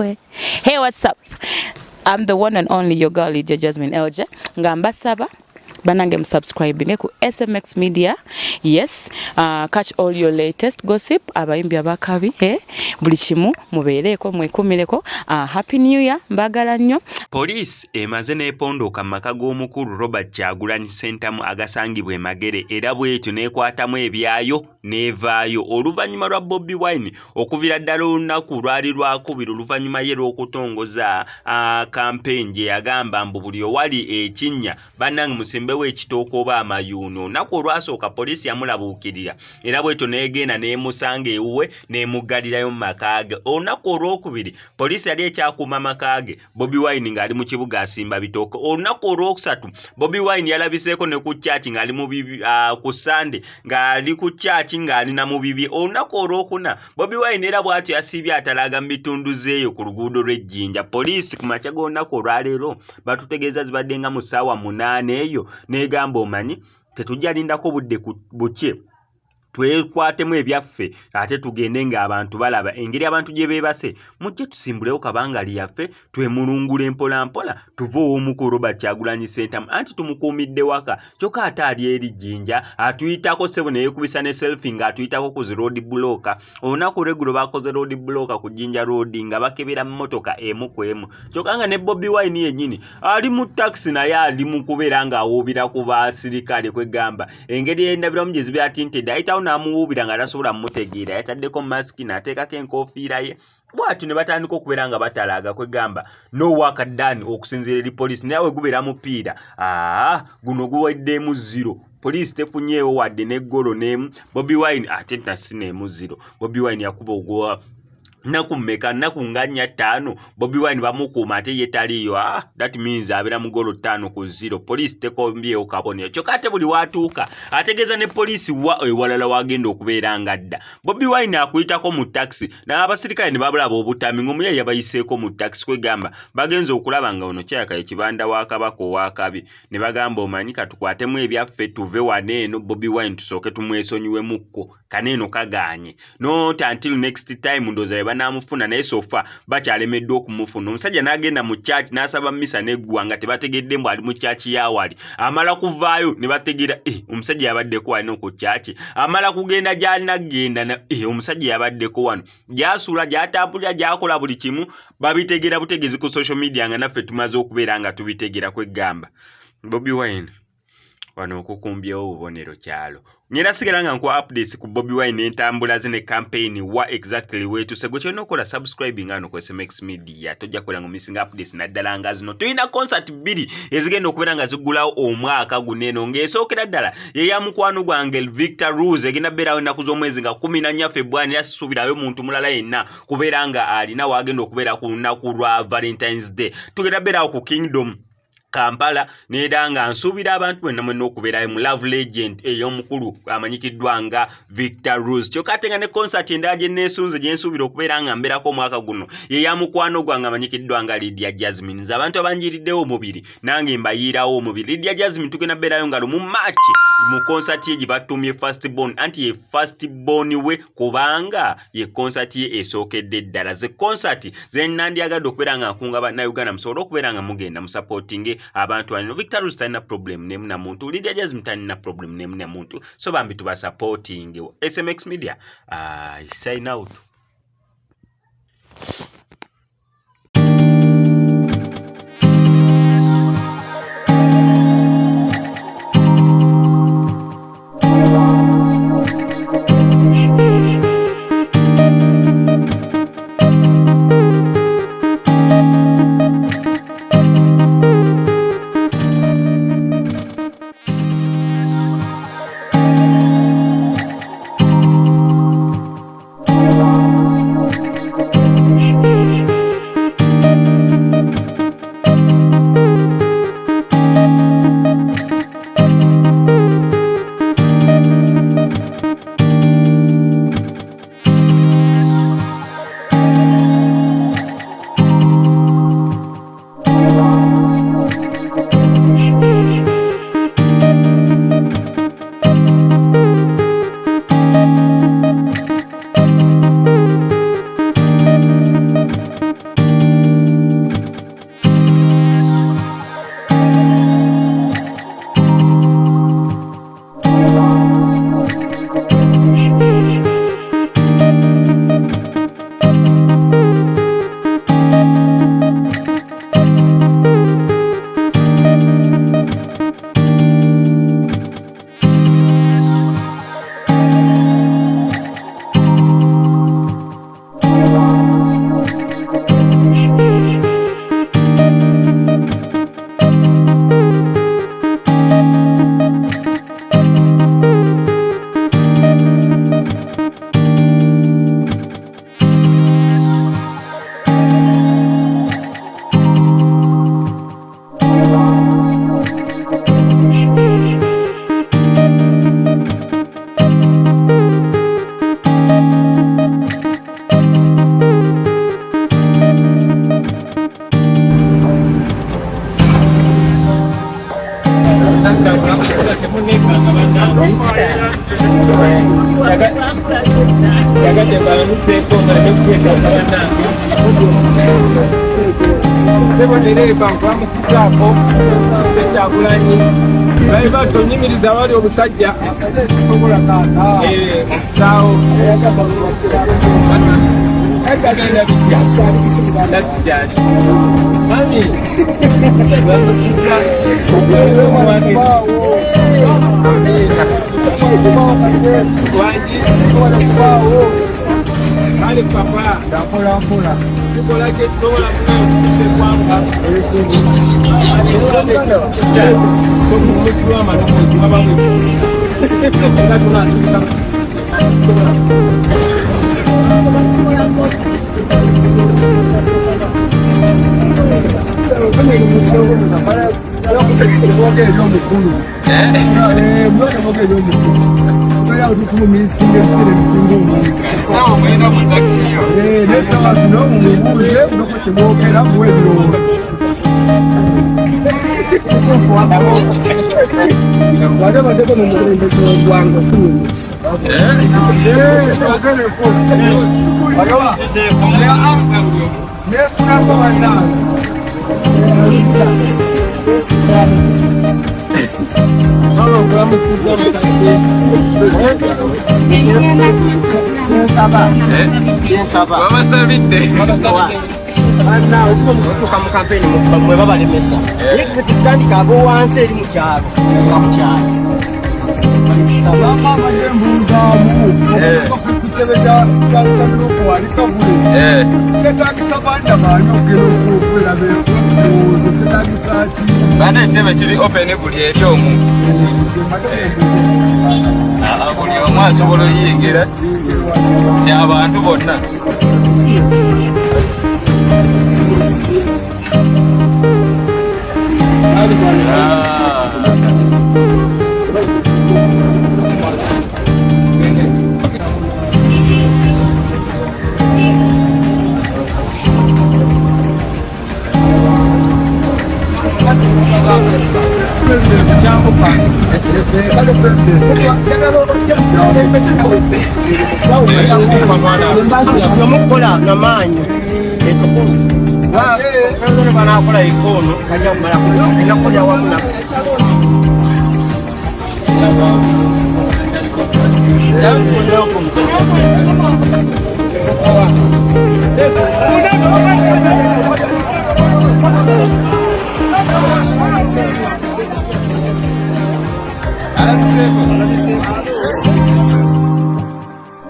boy. Hey, what's up? I'm the one and only your girl, Lydia Jasmine Elje. Ngamba saba. Banange subscribing ku SMX Media. Yes, catch all your latest gossip abayimbi abakabi buli kimu mubeereko mwekumireko. Happy New Year mbagala nnyo. Police emaze n'epondoka maka g'omukulu Robert Kyagulanyi Ssentamu agasangibwa Magere era bw'etyo n'ekwatamu ebyayo n'evaayo oluvannyuma lwa Bobi Wine okuvira ddala olunaku lwali lwakubiri oluvannyuma ye lw'okutongoza campaign gye yagamba mbu buli owali ekinnya bannange musimbe w'ekitooka oba amayuuno. Olunaku olwasooka poliisi yamulabuukirira era bw'etyo n'egenda n'emusanga ewuwe n'emuggalirayo mu maka ge. Olunaku olwokubiri poliisi yali ekyakuuma maka ge Bobi Wine ng'ali mu kibuga asimba bitooke. Olunaku olwokusatu Bobi Wine yalabiseeko ne ku church ng'ali mu bibi ku Sunday ng'ali ku church ng'ali na mu bibi. Olunaku olwokuna Bobi Wine era bw'atyo yasiibye atalaga mu bitundu zeeyo ku luguudo lw'Ejjinja. Poliisi ku makya g'olunaku olwaleero batutegeeza zibadde nga mu ssaawa 8 eyo n'egamba omanyi tetujja lindako budde bukye twekwatemu ebyaffe ate tugende ng'abantu balaba engeri abantu gye beebase mujje tusimbulewo kabangali yaffe twemulungule mpola mpola tuve omu ku Robert Kyagulanyi Ssentamu anti tumukuumidde waka kyokka ate ali eri Jjinja atuyitako ssebo neyeekubisa ne selfie ng'atuyitako ku zi road blocker. Olunaku lw'eggulo bakoze road blocker ku Jjinja road nga bakebera mmotoka emu ku emu kyokka nga ne Bobi Wine yennyini ali mu taxi naye ali mu kubeera ng'awuubira ku basirikale kwegamba engeri endabiramu gye zibeera tinted ayitawo n'amuwuubira nga tasobola mmutegeera yataddeko masiki n'ateekako enkofiira ye bw'atyo ne batandika okubeera nga batalaaga kwegamba no work done okusinziira eri poliisi naye we gubeera mupiira guno guweddemu 0. Poliisi tefunyeewo wadde n'eggolo n'emu. Bobi Wine ate nasi n'emu 0. Bobi Wine yakuba ogwa naku mmeka naku nga 5 Bobi Wine bamukuuma ate ye taliyo. That means abeera mu golo 5-0. Poliisi tekombyewo kabonero kyokka ate buli watuuka ategeeza ne poliisi ewalala wagenda okubeera nga dda. Bobi Wine akuyitako mu taxi n'abasirikale ne babulaba obutami ng'omuyayi yabayiseeko mu taxi kwegamba bagenze okulaba nga ono kyaka ekibanda wa kabaka owakabi ne bagamba omanyi katukwatemu ebyaffe tuve wano eno Bobi Wine tusooke tumwesonyiwemukko kaneeno kagaanye not until next time ndoza banamufuna naye sofa bakyalemeddwa okumufuna. Omusajja n'agenda mu church n'asaba mmisa n'eggwanga tebategedde mbu ali mu church yaawali amala kuvaayo ne bategeera omusajja yabaddeko wano ku church amala kugenda gy'alina kgenda omusajja yabaddeko wano gy'asuula gy'atambulira gy'akola buli kimu babitegeera butegeezi ku social media nga naffe tumaze okubeera nga tubitegeera kwegamba Bobi Wine wano okukumbyewo obubonero kyalo. Nyera sigala nga nkuwa updates ku Bobi Wine n'entambula ze ne campaign wa exactly weetuse gwe kyonna okola subscribing ano ku SMX Media tojja kubeera missing updates naddala nga zino. Tulina concert 2 ezigenda okubeera nga ziggulawo omwaka guno eno ng'esookera ddala yeya mukwano gwange Victor Rose egenda beerawo ennaku z'omwezi nga 14 February era sisuubirayo muntu mulala yenna kubeera nga alina wagenda okubeera ku lunaku lwa Valentine's Day. Tugenda beerawo ku Kingdom Kampala neera nga nsuubira abantu bonna mwenna okubeerayo mu Love Legend ey'omukulu amanyikiddwa nga Victor Rose. Kyokka ate nga ne concert endala gye neesunze gye nsuubira okubeera nga mbeerako omwaka guno yeya mukwano gwange amanyikiddwa nga Lydia Jasmine. Nze abantu abanjiriddewo omubiri nange mbayiirawo omubiri. Lydia Jasmine tugenda beerayo nga lumu March mu concert ye gye batumye First Born anti ye First Born we kubanga ye concert ye esookedde ddala. Ze concert ze nandyagadde okubeera nga nkunga bannayuganda musobole okubeera nga mugenda mu supporting abantu bano. Victor Rose talina problem nemu na muntu, Lydia Jasmine talina problem nemu na muntu, so bambi tuba supporting SMX Media. I sign out. tonyimiriza abali obusajja Kale papa, ndakola tukola kye tusobola kunokusa eggwanga kampeni mwe babalemesa naye tutandika abo wansi eri mu kyalo nga mu kyalo sabama madembuzaamu kutebe kyaloko walikabule kyetagisa banda baani okugera okubeera bekulowoozo kyetagisa ki bana entebe kiri openi buli eri omu buli omu asobola oyingira kyabantu bonna mukola namaanyi banakola ikono kajja kumala kunakolya wamu That's